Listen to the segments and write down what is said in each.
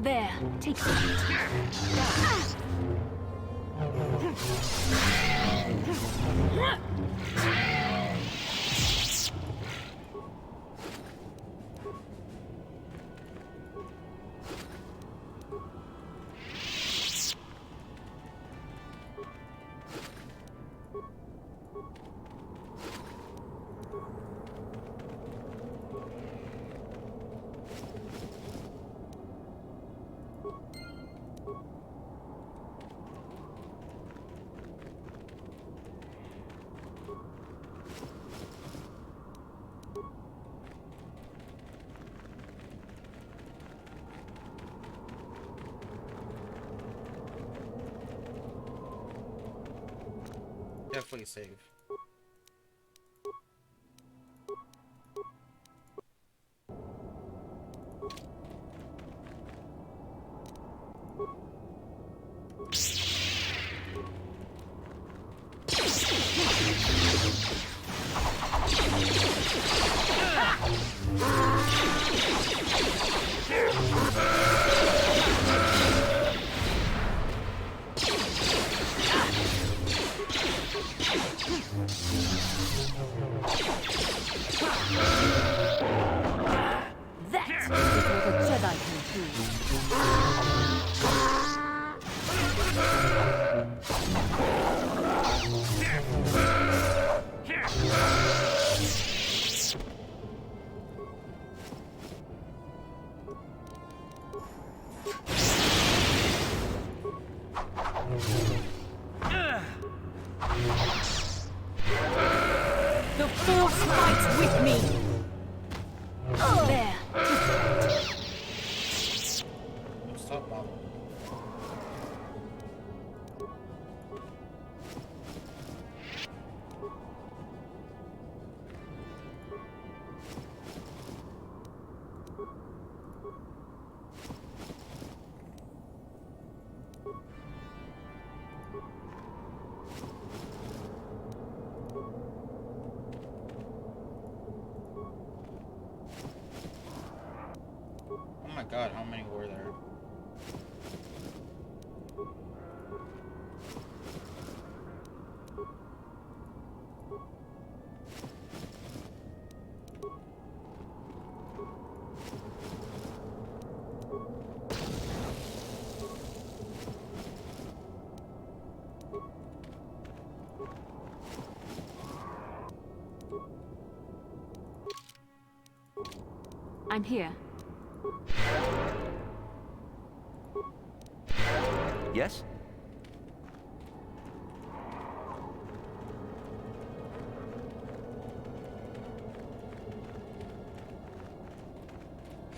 There, take that. Definitely save. That's what the Jedi can do. The Force fights with me. There. Stop, Mom. Oh my god, how many were there? I'm here. Yes?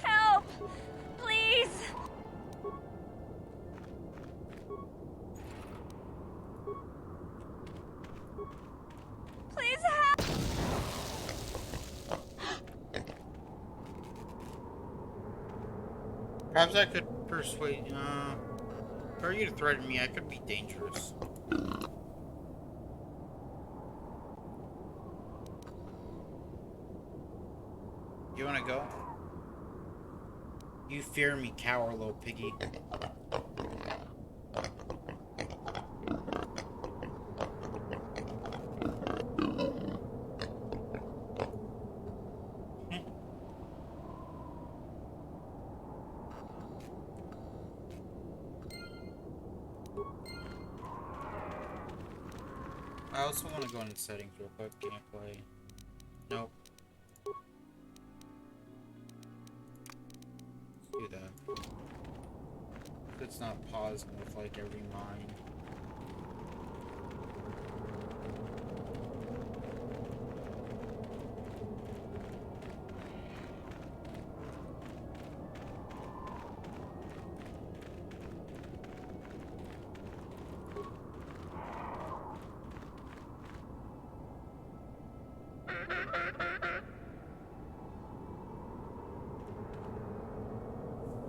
Help! Please! Please help! Perhaps I could persuade, for you to threaten me, I could be dangerous. You wanna go? You fear me, cower, little piggy. I also want to go into settings real quick. Gameplay. Nope. Let's do that. It's not pausing with like every mine.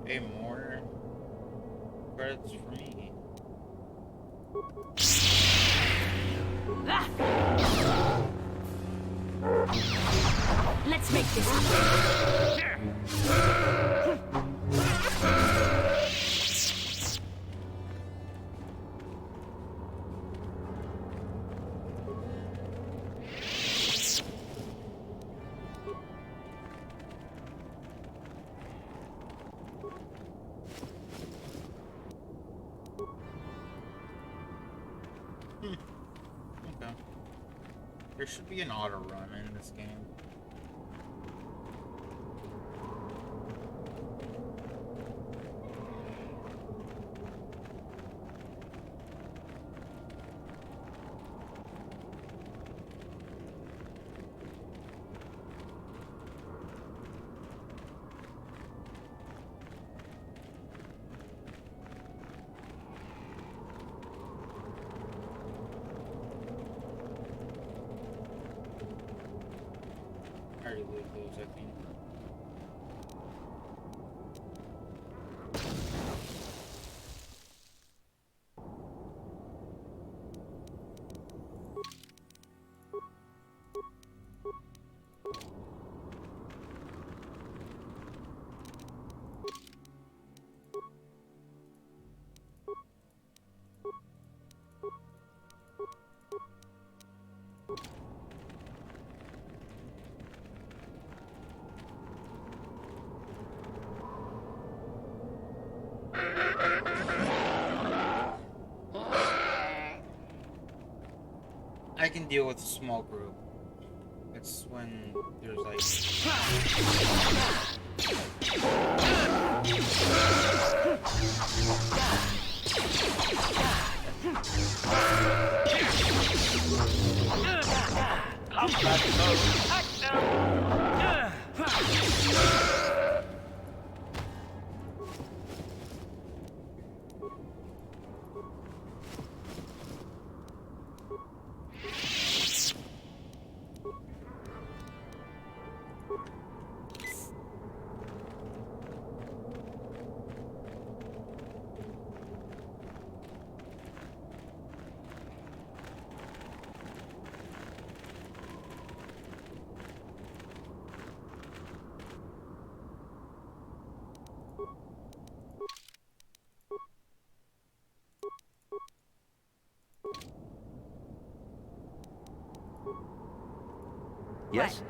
Hey, more credits for me. Let's make this quick. There should be an auto run in this game. I already lose those, I think. I can deal with a small group. It's when there's like... Yes?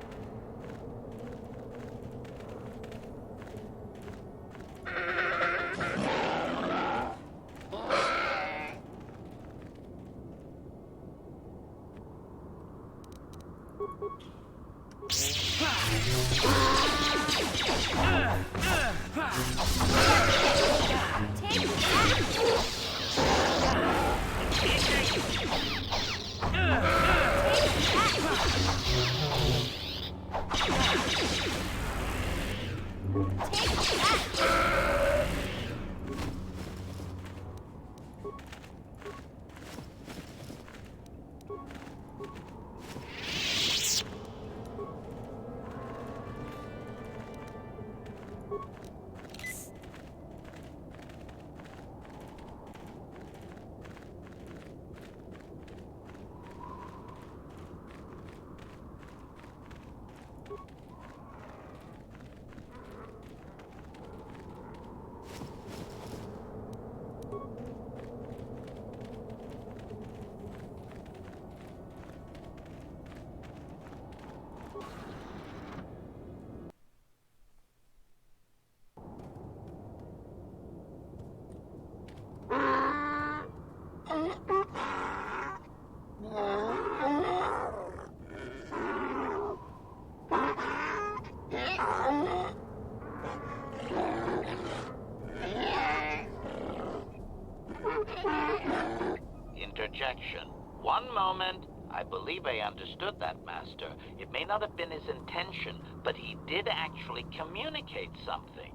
Interjection. One moment. I believe I understood that, Master. It may not have been his intention, but he did actually communicate something.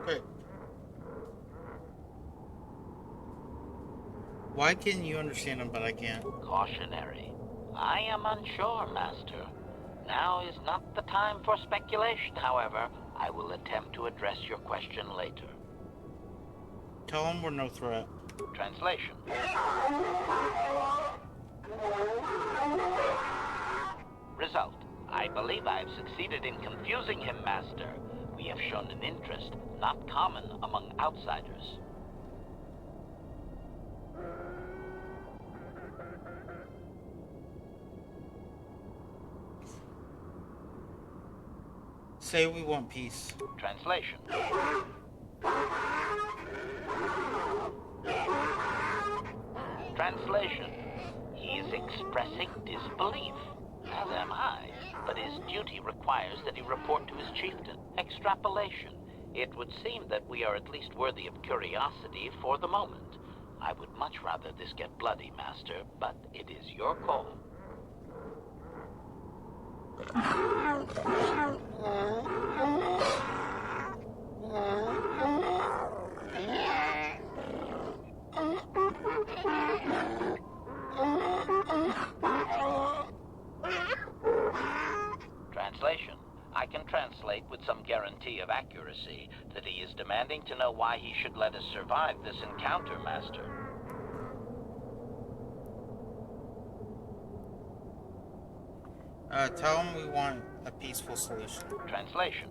Wait. Why can you understand them, but I can't? Cautionary. I am unsure, Master. Now is not the time for speculation, however. I will attempt to address your question later. Tell them we're no threat. Translation. Result. I believe I have succeeded in confusing him, Master. We have shown an interest not common among outsiders. Say we want peace. Translation. Translation. He is expressing expressing disbelief. As am I, but his duty requires that he report to his chieftain. Extrapolation. It would seem that we are at least worthy of curiosity for the moment. I would much rather this get bloody, Master, but it is your call. Translation. I can translate with some guarantee of accuracy that he is demanding to know why he should let us survive this encounter, Master. Tell him we want a peaceful solution. Translation.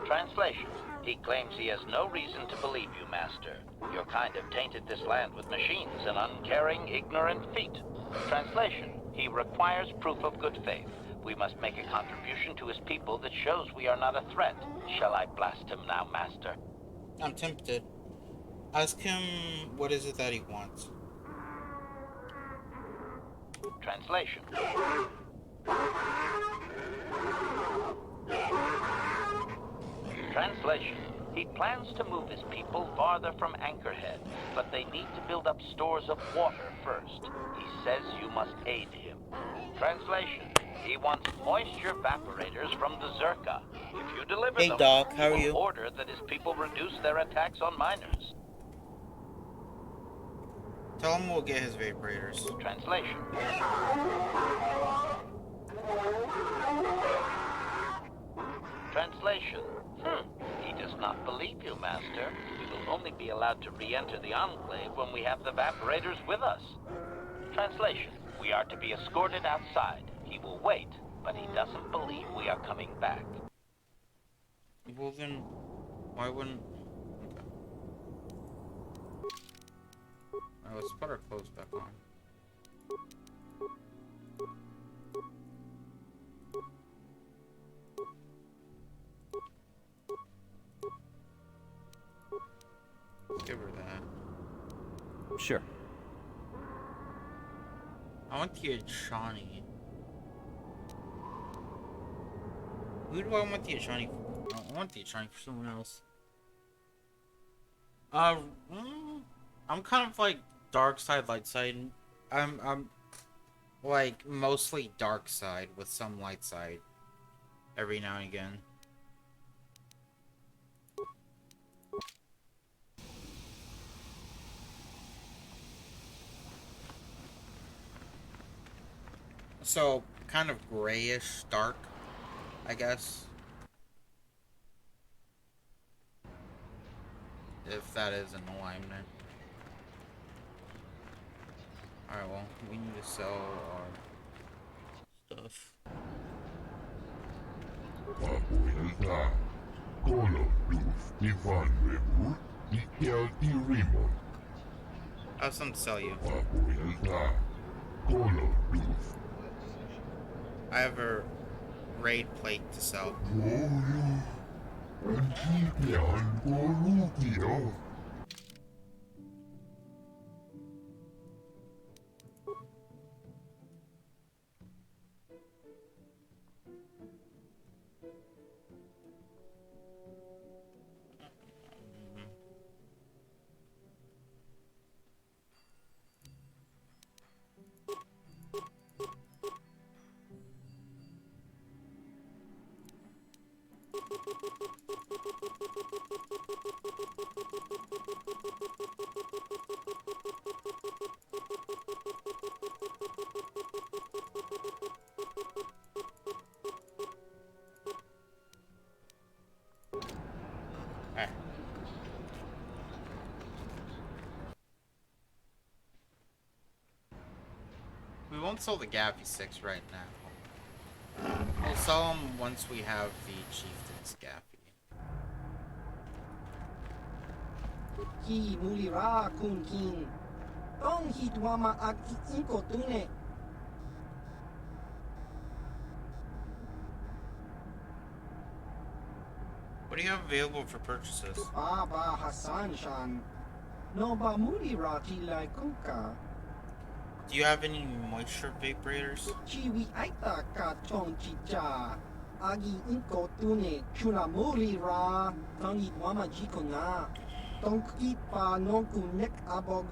Translation. He claims he has no reason to believe you, Master. Your kind have tainted this land with machines and uncaring, ignorant feet. Translation. He requires proof of good faith. We must make a contribution to his people that shows we are not a threat. Shall I blast him now, Master? I'm tempted. Ask him what is it that he wants. Translation. Translation. He plans to move his people farther from Anchorhead, but they need to build up stores of water first. He says you must aid him. Translation. He wants moisture evaporators from the Zerka. If you deliver Hey, them, Doc, how are he you? will order that his people reduce their attacks on miners. Tell him we'll get his vaporators. Translation. Translation. He does not believe you, Master. We will only be allowed to re-enter the Enclave when we have the evaporators with us. Translation. We are to be escorted outside. He will wait, but he doesn't believe we are coming back. Well then, why wouldn't... Okay. Alright, let's put our clothes back on. Give her that. Sure. I want the Ashani. Who do I want the Ashani for? I want the Ashani for someone else. I'm kind of like dark side, light side. I'm like mostly dark side with some light side every now and again. So, kind of grayish dark, I guess. If that is an alignment. Alright, well, we need to sell our stuff. I have something to sell you. I have a raid plate to sell. Alright. We won't sell the Gaffy 6 right now. We'll sell them once we have the Chieftain's Gaffy. Ki mulira kun kin. Tong hitwama ag iko tune. What do you have available for purchases? Baba Hassan Shan. No ba muri rati lai kunka. Do you have any moisture vaporators? Chiwi aita ka tong chicha. Agi inko tune chuna muri ra. Tangi wama jiko na. Tong pa nonku nek abog.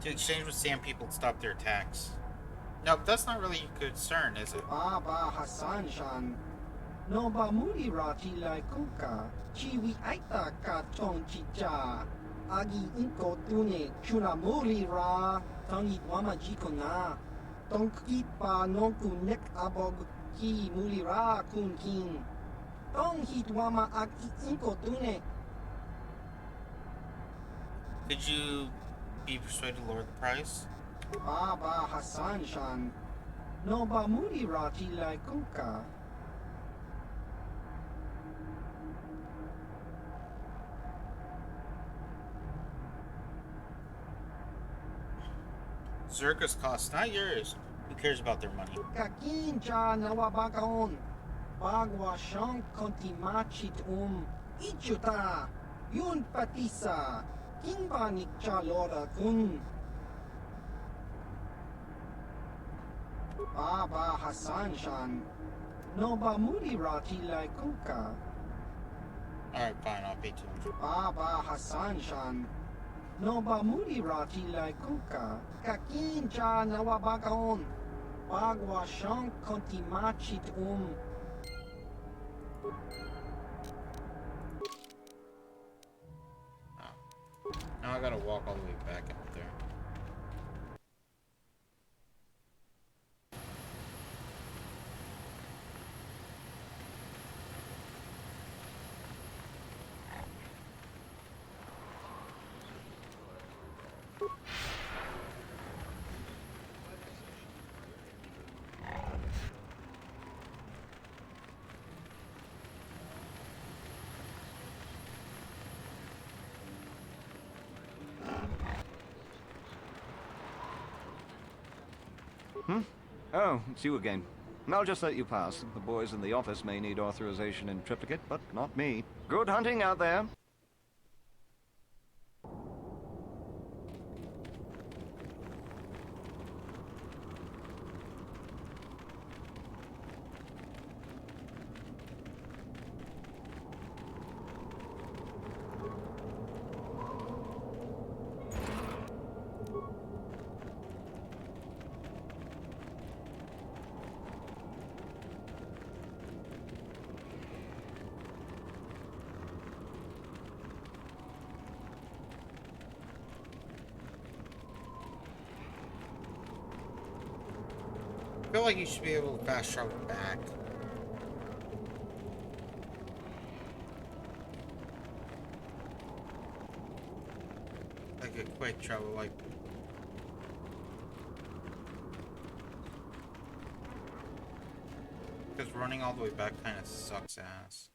To exchange with sand people to stop their attacks. No, that's not really a concern, is it? Baba Hassan Shan. No ba muri rati lai kunka. Chiwi aita ka tong chicha. Agi inko tune chuna muri ra. Tangi wama jiko na. Tong pa nonku nek abog. Ki muri ra kun kin. Tong hit wama agi inko tune. Could you be persuaded to lower the price? Baba Hassan Shan. No ba muri rati lai kunka. Zerka's cost, not yours. Who cares about their money? Kakin cha nawabakaon. Bagwa siyang kontimachit Ichuta. Yun patisa. Kinbanik cha lora kun. Baba Hassan Shan. No ba muri rati lai kunka. Alright, fine, I'll pay 200. Baba Hassan Shan. No ba muri rati lai kunka. Kakin cha nawabakaon. Bagwa siyang kontimachit Now I gotta walk all the way back out there. Oh, it's you again. I'll just let you pass. The boys in the office may need authorization in triplicate, but not me. Good hunting out there. I feel like you should be able to fast travel back. Like a quick travel, like... Because running all the way back kind of sucks ass.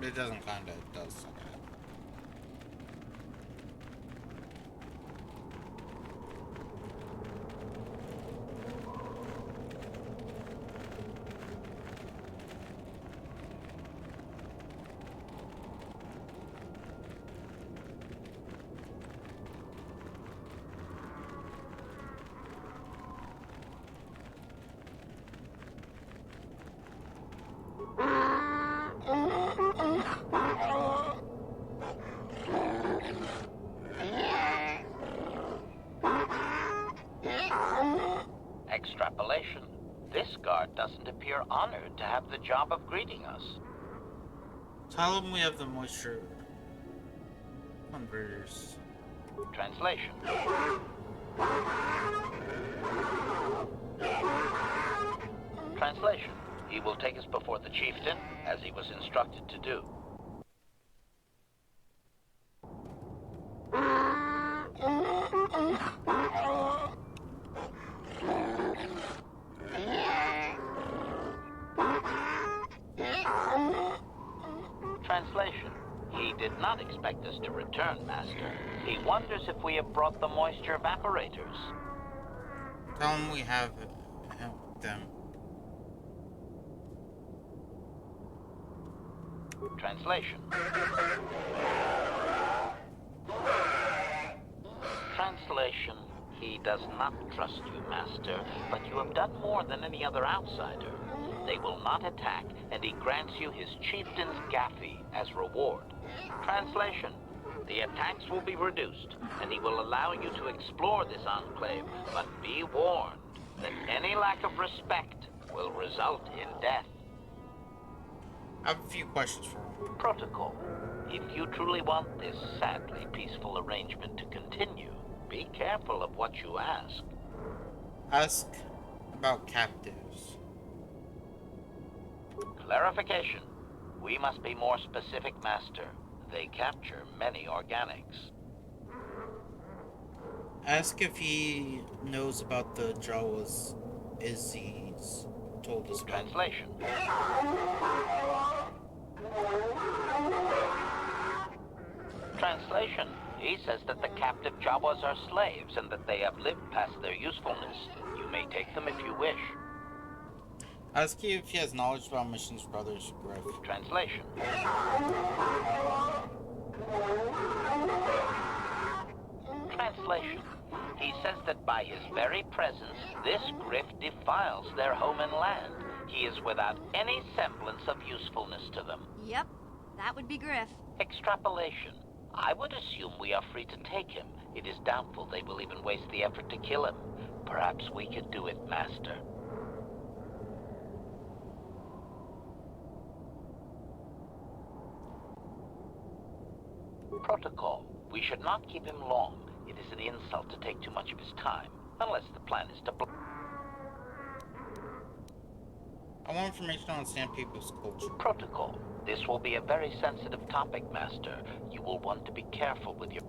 It doesn't kinda, it does suck ass. Extrapolation. This guard doesn't appear honored to have the job of greeting us. Tell them we have the moisture converters. Translation. Translation. He will take us before the chieftain, as he was instructed to do. Translation. He did not not expect us to return, Master. He wonders if we have brought the moisture evaporators. Tell him we have them. Translation. Translation. He does not trust you, Master, but you have done more than any other outsider. They will not attack, and he grants you his chieftain's Gaffy as reward. Translation. The attacks will be reduced, and he will allow you to explore this enclave, but be warned that any lack of respect will result in death. I have a few questions for him. Protocol. If you truly want this sadly peaceful arrangement to continue, be careful of what you ask. Ask about captives. Clarification. We must be more specific, Master. They capture many organics. Ask if he knows about the Jawas Izzy's told us about. Translation. Translation. He says that the captive Jawas are slaves and that they have lived past their usefulness. You may take them if you wish. Ask you if he has knowledge about Mission's brothers, Griff. Translation. Translation. He says that by his very presence, this Griff defiles their home and land. He is without any semblance of usefulness to them. Yep, that would be Griff. Extrapolation. I would assume we are free to take him. It is doubtful they will even waste the effort to kill him. Perhaps we could do it, Master. Protocol. We should not keep him long. It is an insult to take too much of his time, unless the plan is to I want information on Sand People's culture. Protocol. This will be a very sensitive topic, Master. You will want to be careful with your...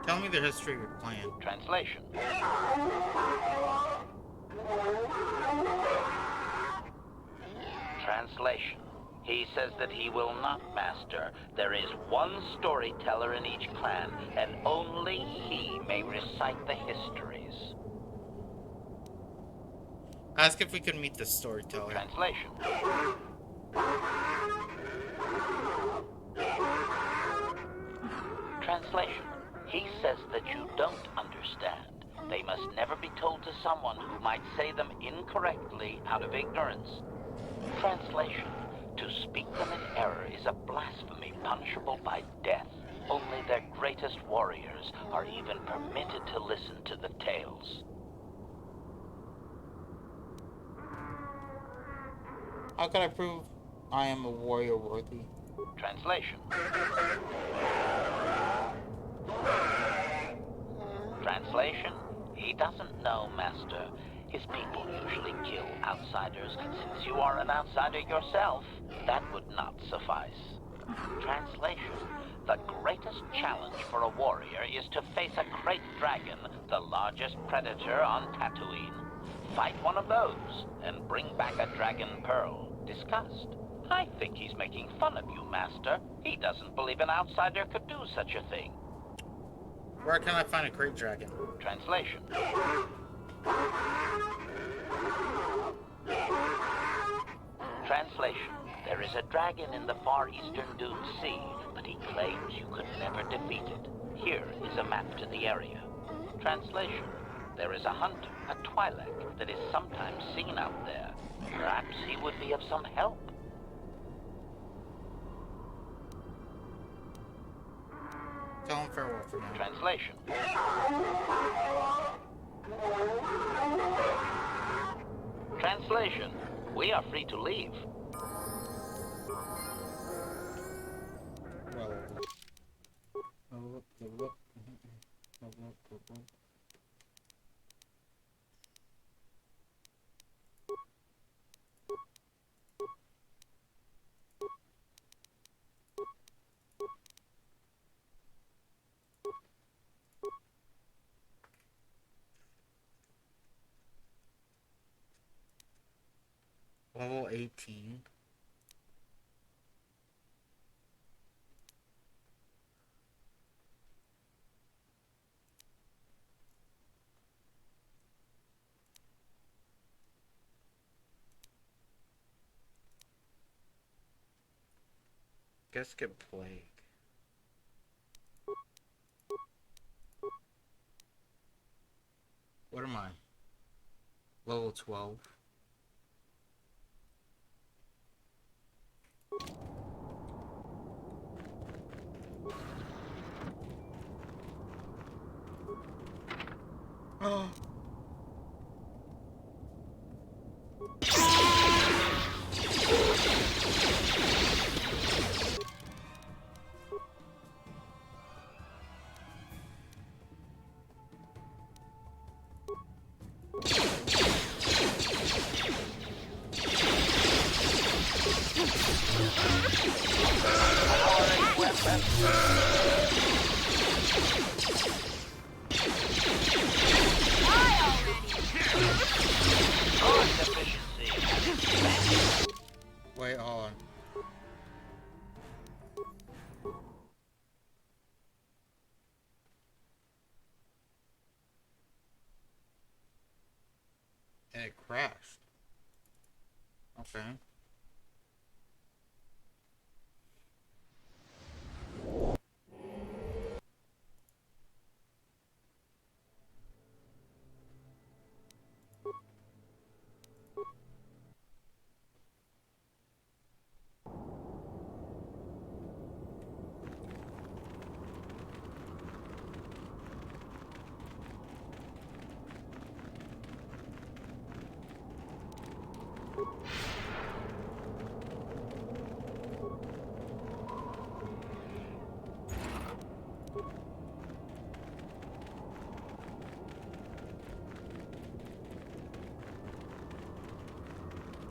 Tell me the history of your clan. Translation. Translation. He says that he will not, Master. There is one storyteller in each clan, and only he may recite the histories. Ask if we could meet the storyteller. Translation. Translation. He says that you don't understand. They must never be told to someone who might say them incorrectly out of ignorance. Translation. To speak them in error is a blasphemy punishable by death. Only their greatest warriors are even permitted to listen to the tales. How can I prove I am a warrior worthy? Translation. Translation. He doesn't know, Master. His people usually kill outsiders. Since you are an outsider yourself, that would not suffice. Translation. The greatest challenge for a warrior is to face a great dragon, the largest predator on Tatooine. Fight one of those, and bring back a dragon pearl. Discussed. I think he's making fun of you, Master. He doesn't believe an outsider could do such a thing. Where can I find a great dragon? Translation. Translation. There is a dragon in the far eastern Dune Sea, but he claims you could never defeat it. Here is a map to the area. Translation. There is a hunter, a Twi'lek, that is sometimes seen out there. Perhaps he would be of some help. Tell him farewell for now. Translation. Translation. We are free to leave. Level 18. Guess get plague. What am I? Level 12. Oh. Wait, hold on. And it crashed. Okay.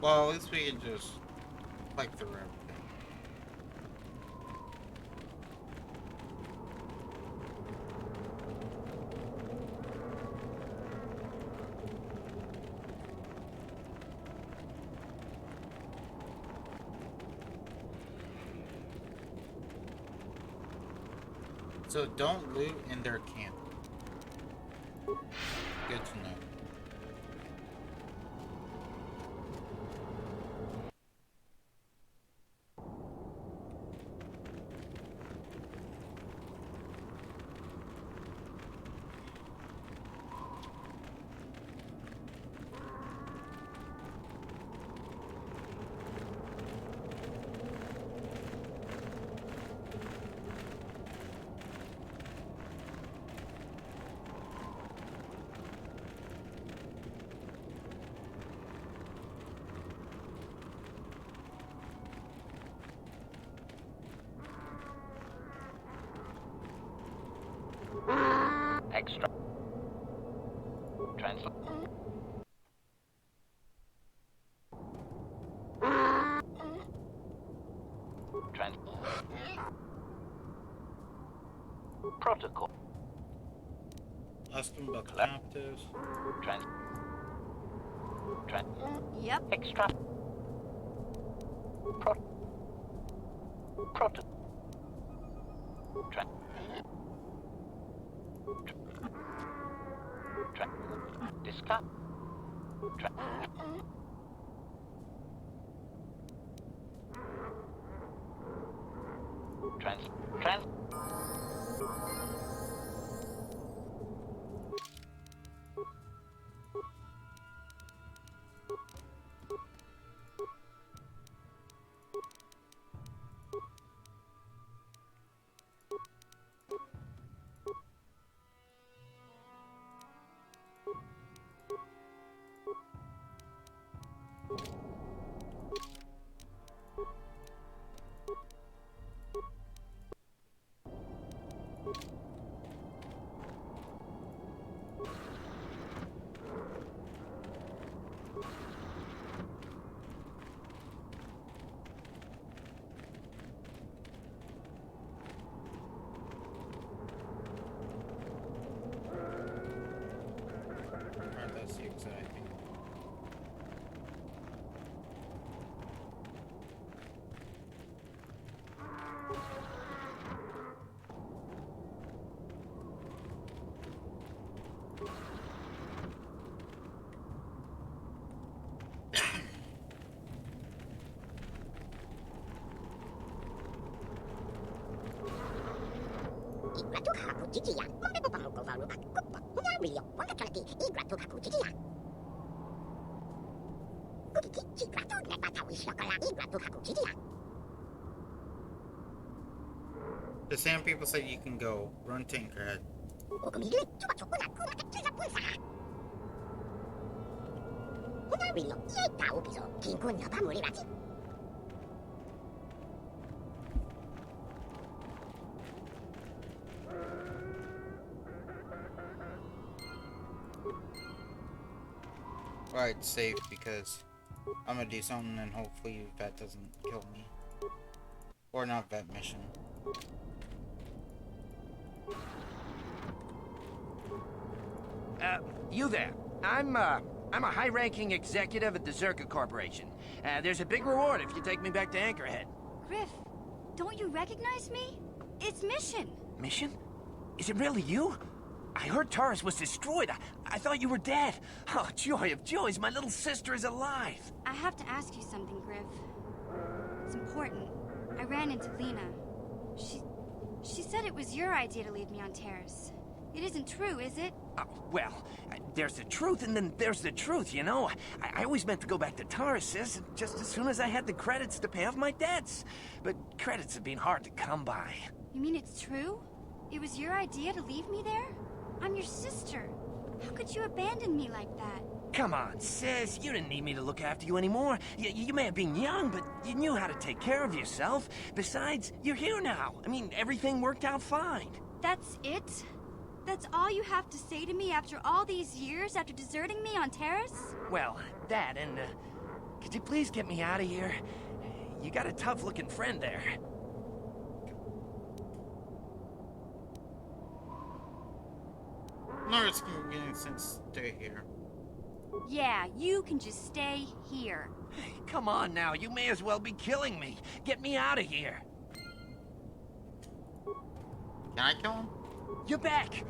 Well, at least we can just click through everything. So don't loot in their camp. Good to know. Extra. Translate. Protocol. Ask them about the captives. Yep. Extra. Protocol. Discuss. Trans. jijiya. Mambe po pamuko varuba kupa. Hunya rio. Wanga kalaki igratu kaku jijiya. Kukiki jigratu nepatawi shokola igratu kaku jijiya. The sand people said you can go. Run Tinkerhead. Okumigili chupa chokula kuma kachiza punsa. Hunya rio. Iei tau piso. Kinku nyapa muri rati. Alright, save because I'm gonna do something and hopefully Vet doesn't kill me. Or not Vet mission. You there. I'm a high-ranking executive at the Zerka Corporation. There's a big reward if you take me back to Anchorhead. Griff, don't you recognize me? It's Mission. Mission? Is it really you? I heard Taurus was destroyed. I thought you were dead. Oh, joy of joys, my little sister is alive. I have to ask you something, Griff. It's important. I ran into Lena. She said it was your idea to leave me on Terrace. It isn't true, is it? Well, there's the truth and then there's the truth, you know? I always meant to go back to Taurus just as soon as I had the credits to pay off my debts. But credits have been hard to come by. You mean it's true? It was your idea to leave me there? I'm your sister. How could you abandon me like that? Come on, sis. You didn't need me to look after you anymore. You may have been young, but you knew how to take care of yourself. Besides, you're here now. I mean, everything worked out fine. That's it? That's all you have to say to me after all these years, after deserting me on Terrace? Well, that and, could you please get me out of here? You got a tough-looking friend there. No, it's convenient since stay here. Yeah, you can just stay here. Come on now, you may as well be killing me. Get me out of here. Can I kill him? You're back.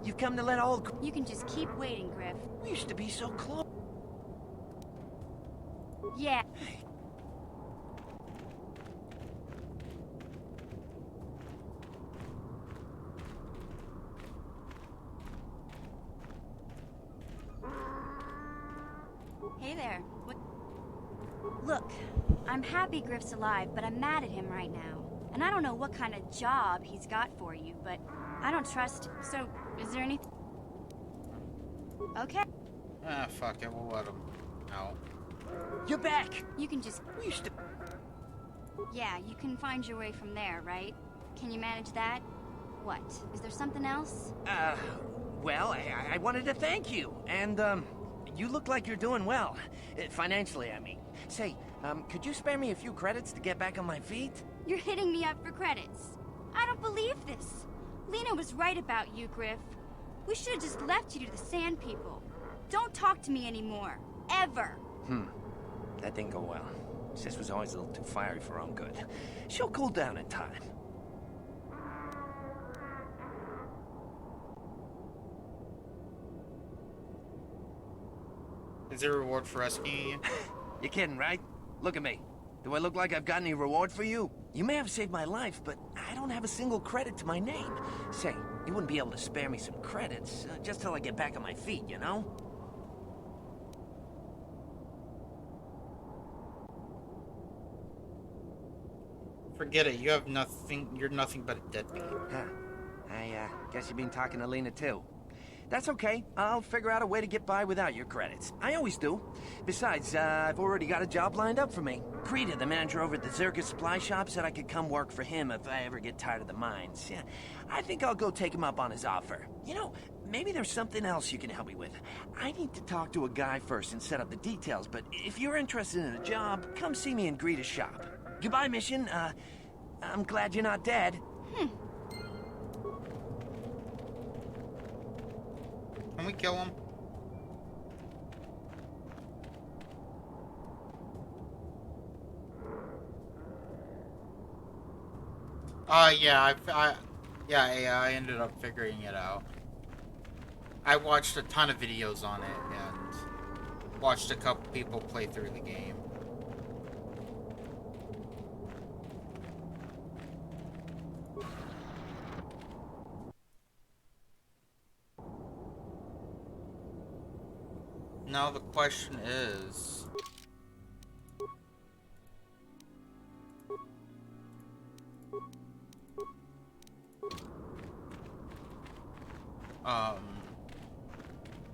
You've come to let old... You can just keep waiting, Griff. We used to be so close. Yeah. Hey there. What? Look, I'm happy Griff's alive, but I'm mad at him right now. And I don't know what kind of job he's got for you, but I don't trust him. So, is there anything? Okay. Ah, fuck it, we'll let him out. You're back. You can just... We used to... Yeah, you can find your way from there, right? Can you manage that? What? Is there something else? Well, I wanted to thank you. And, you look like you're doing well. Financially, I mean. Say, could you spare me a few credits to get back on my feet? You're hitting me up for credits. I don't believe this. Lena was right about you, Griff. We should have just left you to the Sand People. Don't talk to me anymore. Ever. That didn't go well. Sis was always a little too fiery for her own good. She'll cool down in time. Is there a reward for rescuing you? You're kidding, right? Look at me. Do I look like I've got any reward for you? You may have saved my life, but I don't have a single credit to my name. Say, you wouldn't be able to spare me some credits, just till I get back on my feet, you know? Forget it, you have nothing, you're nothing but a deadbeat. Huh. I guess you've been talking to Lena too. That's okay. I'll figure out a way to get by without your credits. I always do. Besides, I've already got a job lined up for me. Krita, the manager over at the Zerka supply shop, said I could come work for him if I ever get tired of the mines. Yeah, I think I'll go take him up on his offer. You know, maybe there's something else you can help me with. I need to talk to a guy first and set up the details, but if you're interested in a job, come see me in Greta's shop. Goodbye, Mission. I'm glad you're not dead. Can we kill him? Yeah, I ended up figuring it out. I watched a ton of videos on it and watched a couple people play through the game. Now the question is...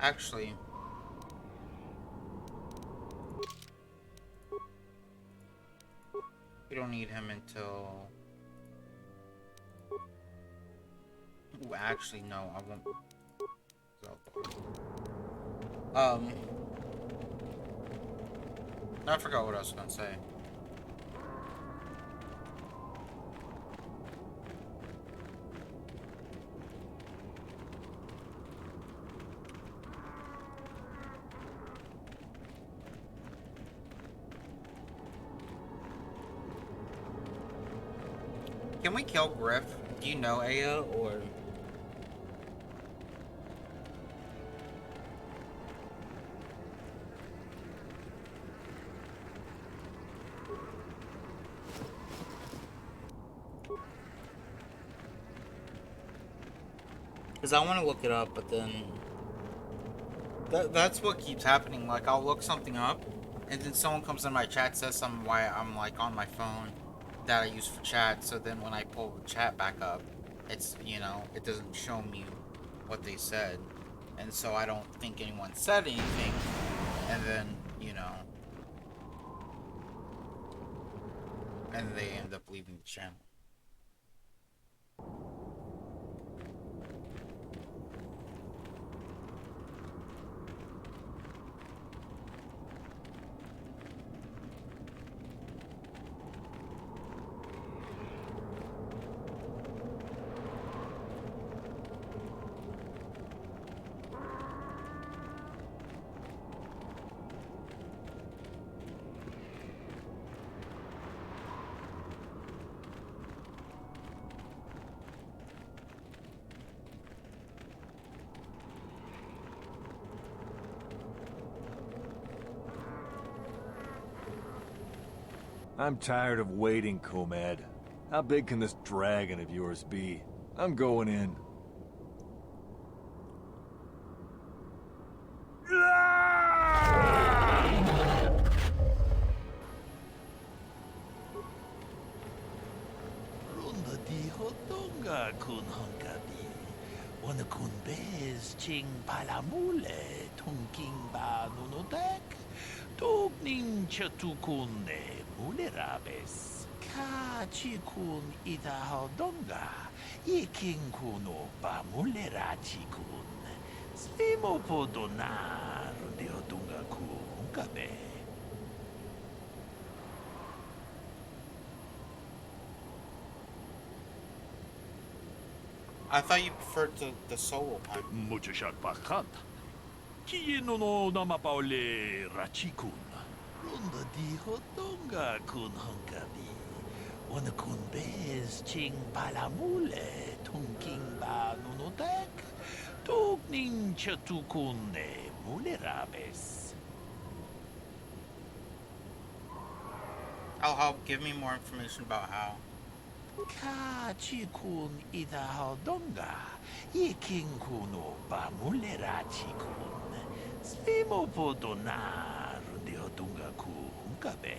Actually... We don't need him until... Ooh, actually, no, I won't... I forgot what I was gonna say. Can we kill Griff? Do you know Aya, or... Because I want to look it up, but then... That's what keeps happening. Like, I'll look something up, and then someone comes in my chat, says something why I'm, like, on my phone that I use for chat, so then when I pull the chat back up, it's, you know, it doesn't show me what they said. And so I don't think anyone said anything, and then, you know... And they end up leaving the channel. I'm tired of waiting, Comed. How big can this dragon of yours be? I'm going in. Runda di hotonga kun hunkabi. Wana kun bez ching palamule tunking ba nunodek. Tugning chatukune mulerabes. Ka chikun ida hodonga. Iking kuno ba mulera chikun. Slimo podonar de hodonga ku hunkabe. I thought you preferred the solo pipe. Mucho shot bakat. Kieno no namapaule rachikun. Runda di hotonga kun hunkabi. Wana kun bez ching palamule tunking ba nunodek. Tugning chatukune mulerabes. I'll help. Give me more information about how. Ka chikun ida hodonga. Iking kuno ba mulera chikun. Slimo podonar de hodonga ku hunkabe.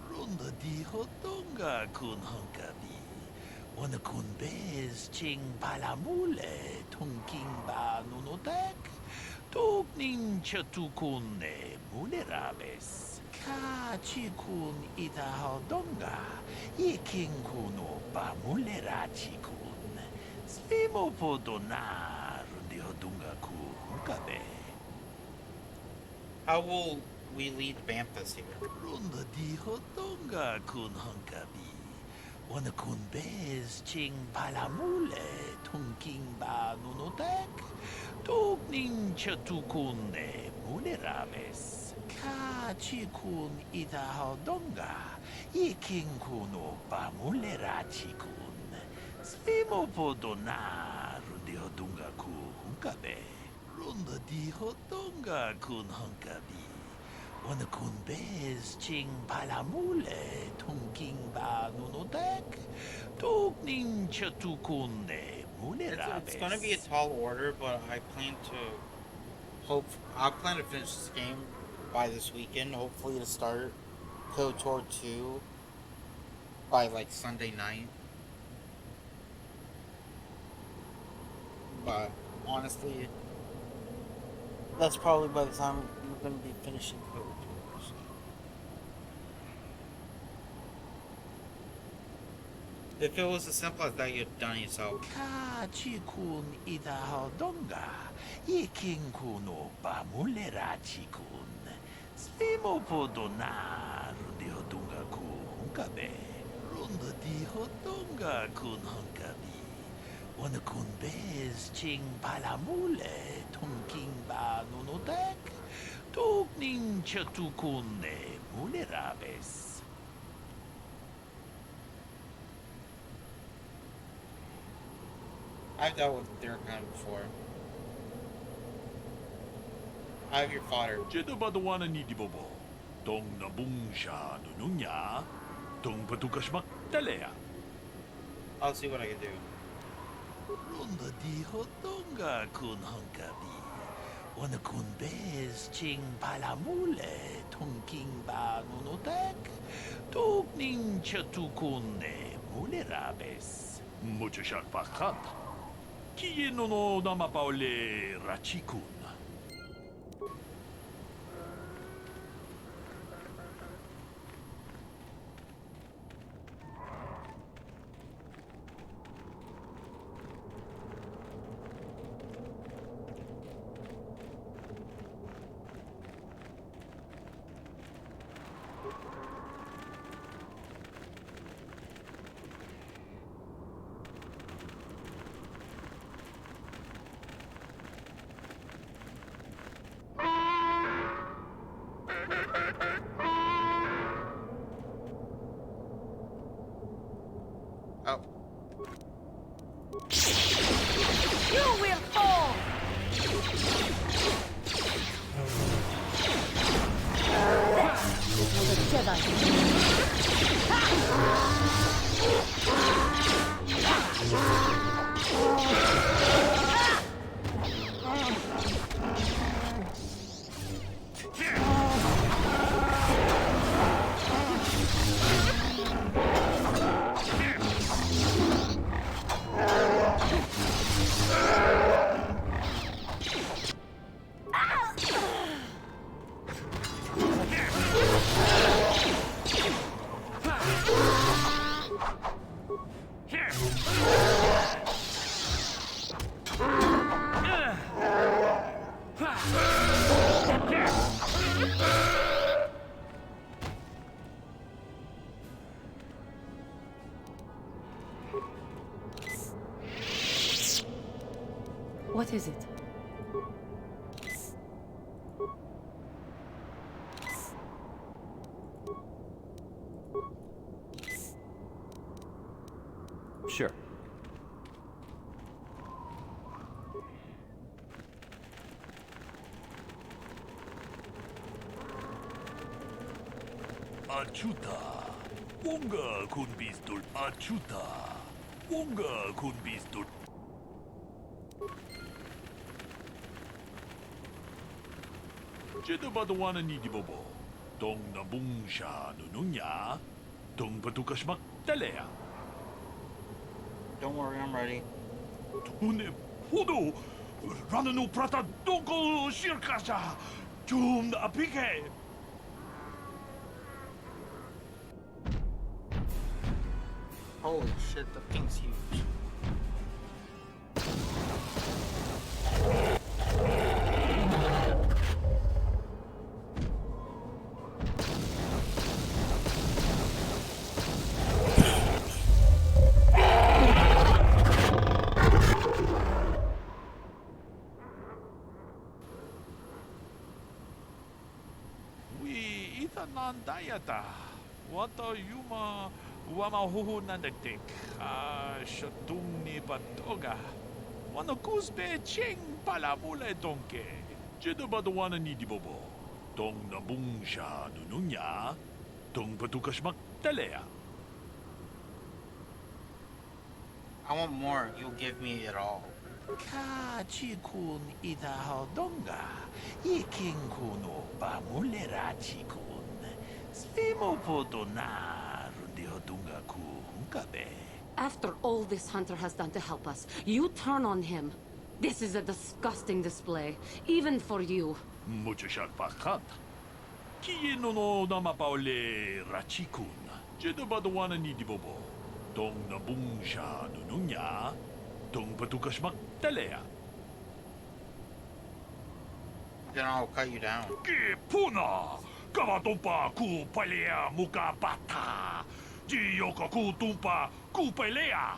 Runda di hodonga kun hunkabi. Wana kun bez ching palamule tunking ba nunodek. Tugning chatukune mulerabes. Ka chikun ida hodonga. Iking kuno ba mulera chikun. Slimo podonar de hodonga ku hunkabe. How will we lead Banthas here? Runda di hodonga kun hunkabi. Wana kun bez ching palamule tunking ba nunodek. Tugning chatukune mulerabes. Ka chikun ida hodonga. Iking kuno ba mulera chikun. Slimo podonar de hodonga ku hunkabe. Runda di hodonga kun hunkabi. Wana kun bez ching palamule tunking ba nunodek. Tugning chatukune mulerabes. It's gonna be a tall order, but I plan to I plan to finish this game by this weekend. Hopefully to start KOTOR 2 by like Sunday night. But honestly, that's probably by the time we're going to be finishing KOTOR. So. If it was as simple as that, you'd done it yourself. Kachikun idahaldonga. Iking kuno pamulera chikun. Slimo podonar dihodunga ku hunkabe. Runda dihodunga kun hunkabi. Wana kun bez ching palamule tunking ba nunotek. Tukning chatukune mulerabes. I've dealt with their kind before. I have your fodder. Jedabadawana ni dibobo. Tong nabungsha nununya. Tong patukashmak talea. I'll see what I can do. Runda di hotonga kun hunkabi. Wana kun bez ching palamule tongking ba nunotek. Tukning chatukune mulerabes. Mucho shakpakat. Kiye no namapaole rachikun. Oh. You will fall! What is it? Sure. Achuta. Wonga kun bistul. Achuta. Wonga kun bistul. Jedabadawana ni dibobo. Tong nabungsha nununya. Tong patukashmak talea. Don't worry, I'm ready. Tune podo. Rananu prata doko shirkasha. Jum apike. Holy shit, the thing's huge. Nandayata. Wata yuma wamahuhu nandagtik. Shatung ni patoga. Wano kusbe ching palamule donke. Jedabadawana ni dibobo. Tong nabungsha nununya. Tong patukashmak talea. I want more. You'll give me it all. Kachikun idahodonga. Iking kuno bamulera chikun. Slimo podonar dihodunga ku hunkabe. After all this Hunter has done to help us, you turn on him. This is a disgusting display, even for you. Mucho shakpakat. Kieno no namapaule rachikun. Jedabadowana ni dibobo. Dong nabungsha nununya. Dong patukashmak talea. Then I'll cut you down. Puna! Kavatumpa ku palea muka bata! Jiyoka ku tumpa ku palea!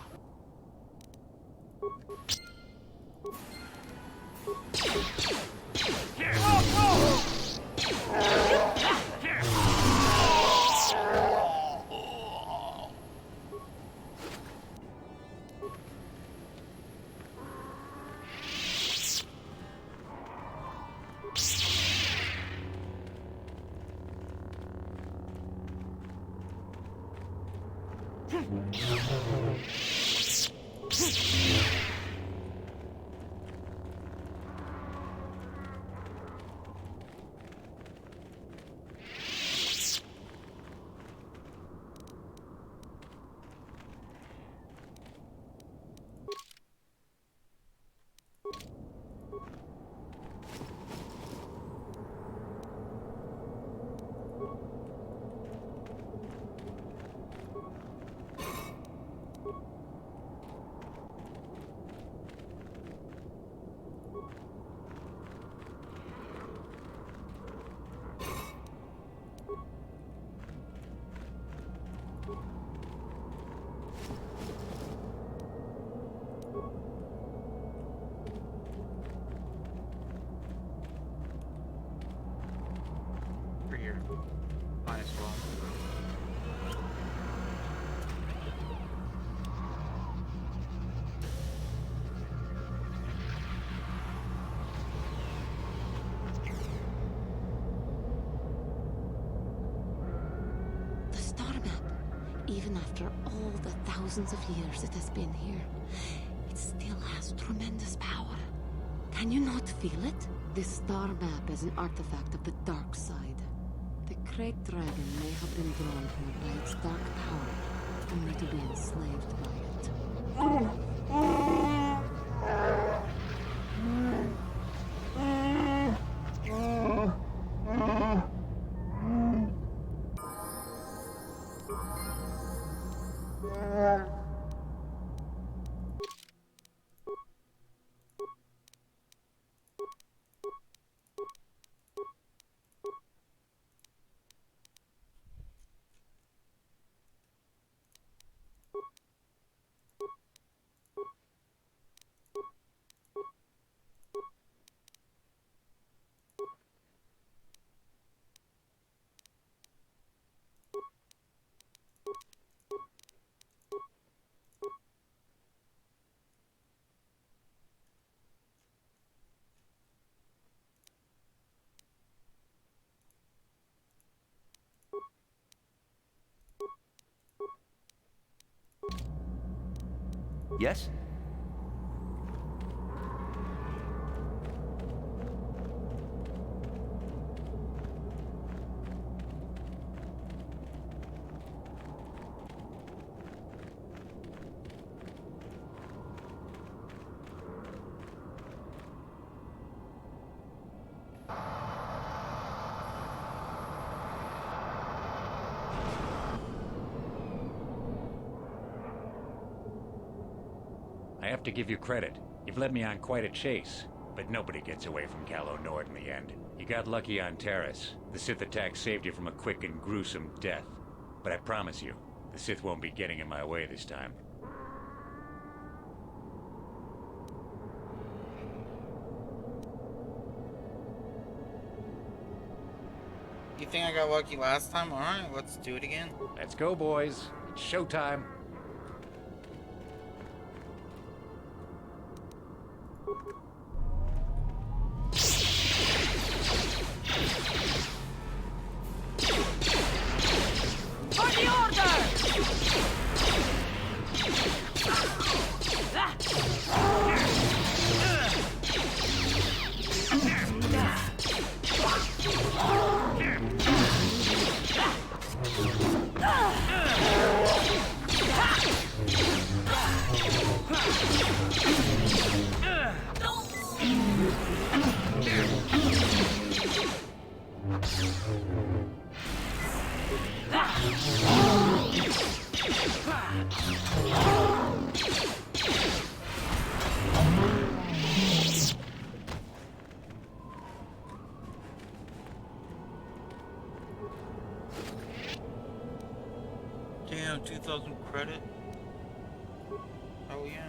For here. Might as well. The star map. Even after all the thousands of years it has been here, it still has tremendous power. Can you not feel it? This star map is an artifact of the dark side. The great dragon may have been drawn here by its dark power, only to be enslaved by it. Yes? I have to give you credit. You've led me on quite a chase. But nobody gets away from Calo Nord in the end. You got lucky on Terrace. The Sith attack saved you from a quick and gruesome death. But I promise you, the Sith won't be getting in my way this time. You think I got lucky last time? Alright, let's do it again. Let's go, boys. It's showtime. Damn, 2,000 credit. Oh yeah.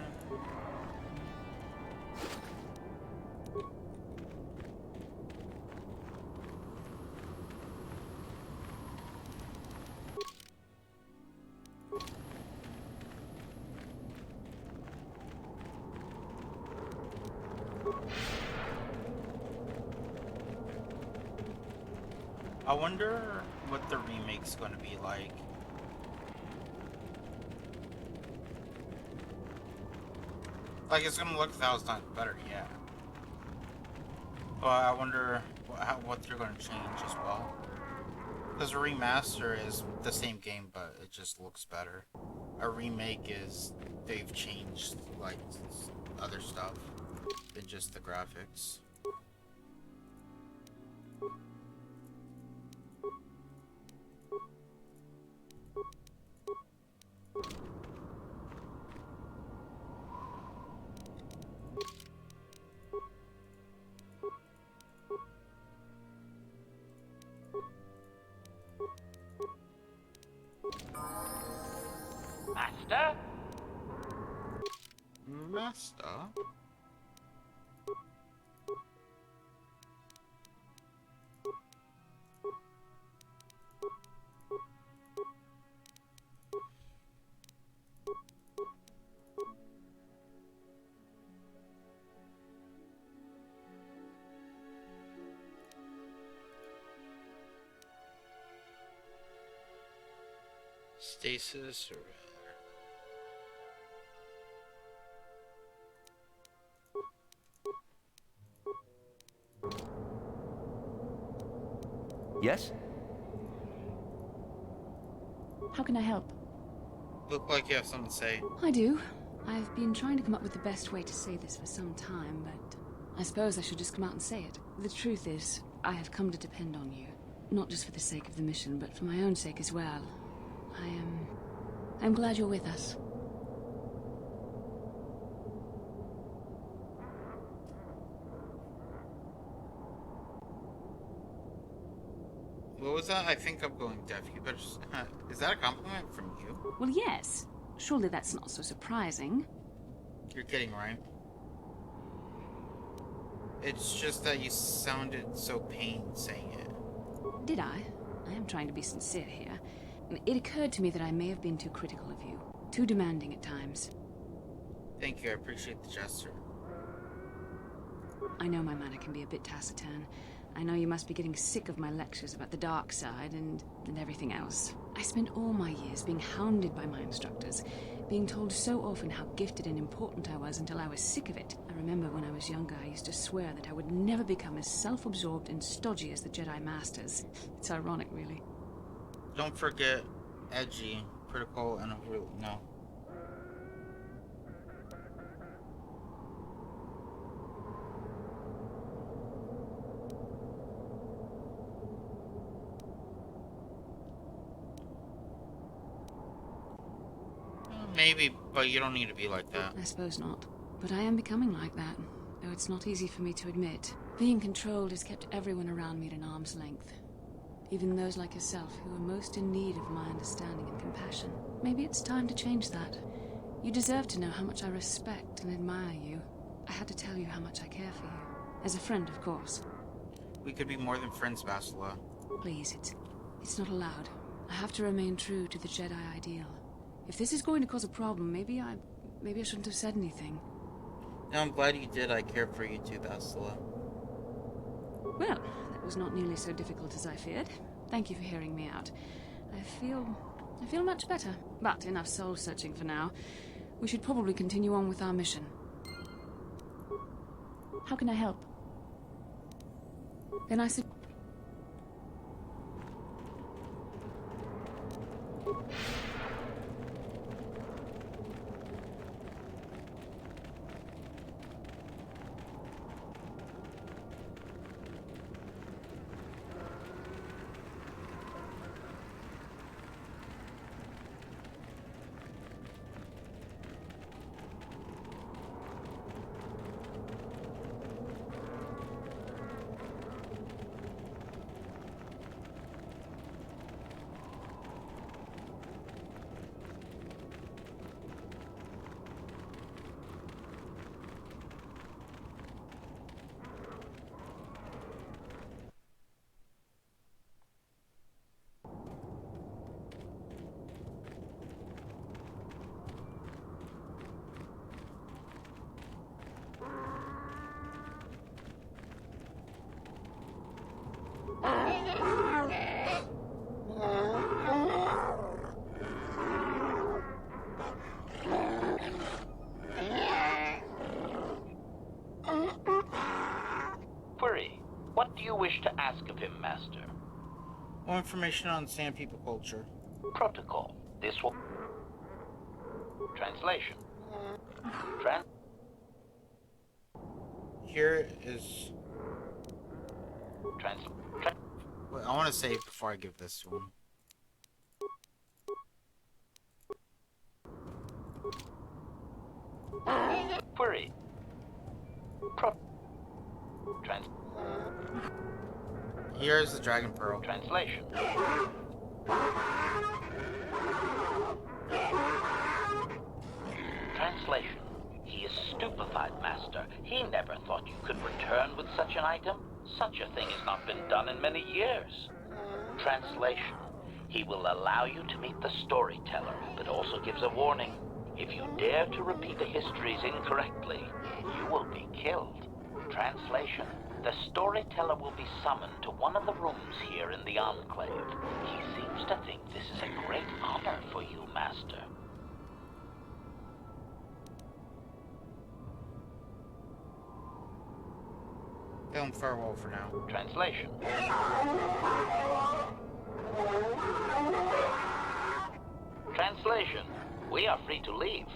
I wonder what the remake's going to be like. Like, it's gonna look 1,000 times better, yeah. But I wonder what they're gonna change as well. Because a remaster is the same game, but it just looks better. A remake is they've changed, like, other stuff than just the graphics. Master? Master? Stasis or... Yes? How can I help? Look like you have something to say. I do. I've been trying to come up with the best way to say this for some time, but I suppose I should just come out and say it. The truth is, I have come to depend on you. Not just for the sake of the mission, but for my own sake as well. I'm glad you're with us. What was that? I think I'm going deaf. You better... Is that a compliment from you? Well, yes. Surely that's not so surprising. You're kidding, right? It's just that you sounded so pained saying it. Did I? I am trying to be sincere here. It occurred to me that I may have been too critical of you. Too demanding at times. Thank you, I appreciate the gesture. I know my manner can be a bit taciturn. I know you must be getting sick of my lectures about the dark side and everything else. I spent all my years being hounded by my instructors, being told so often how gifted and important I was until I was sick of it. I remember when I was younger, I used to swear that I would never become as self-absorbed and stodgy as the Jedi Masters. It's ironic, really. Don't forget, edgy, critical, and no. Maybe, but you don't need to be like that. I suppose not. But I am becoming like that, though it's not easy for me to admit. Being controlled has kept everyone around me at an arm's length. Even those like yourself who are most in need of my understanding and compassion. Maybe it's time to change that. You deserve to know how much I respect and admire you. I had to tell you how much I care for you. As a friend, of course. We could be more than friends, Bastila. Please, it's not allowed. I have to remain true to the Jedi ideal. If this is going to cause a problem, maybe I shouldn't have said anything. No, I'm glad you did. I care for you too, Bastila. Well, that was not nearly so difficult as I feared. Thank you for hearing me out. I feel much better. But enough soul-searching for now. We should probably continue on with our mission. How can I help? Then I said... ask of him, Master? More information on Sand People culture. Protocol. This will... Translation. Here is... Wait, I want to save before I give this to him. Query. Here's the Dragon Pearl. Translation. Translation. He is stupefied, Master. He never thought you could return with such an item. Such a thing has not been done in many years. Translation. He will allow you to meet the storyteller, but also gives a warning. If you dare to repeat the histories incorrectly, you will be killed. Translation. The storyteller will be summoned to one of the rooms here in the Enclave. He seems to think this is a great honor for you, Master. Bid him farewell for now. Translation. Translation. We are free to leave.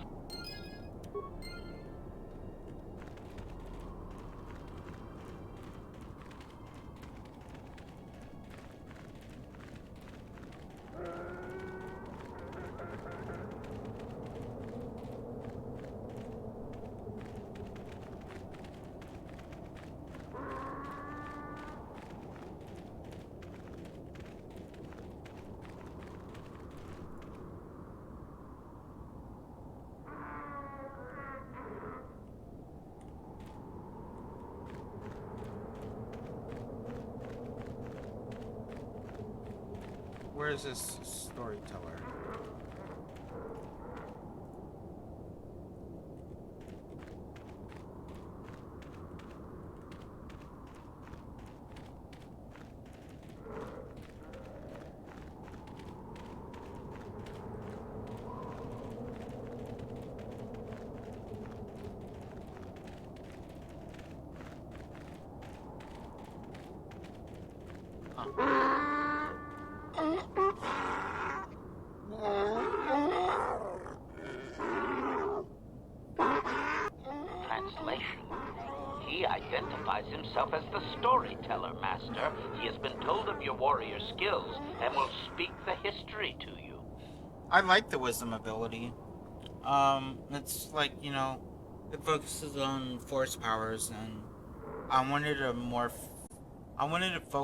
Where is this storyteller? Translation. He identifies himself as the storyteller, Master. He has been told of your warrior skills and will speak the history to you. I like the wisdom ability. It's like, you know, it focuses on force powers, and I wanted to focus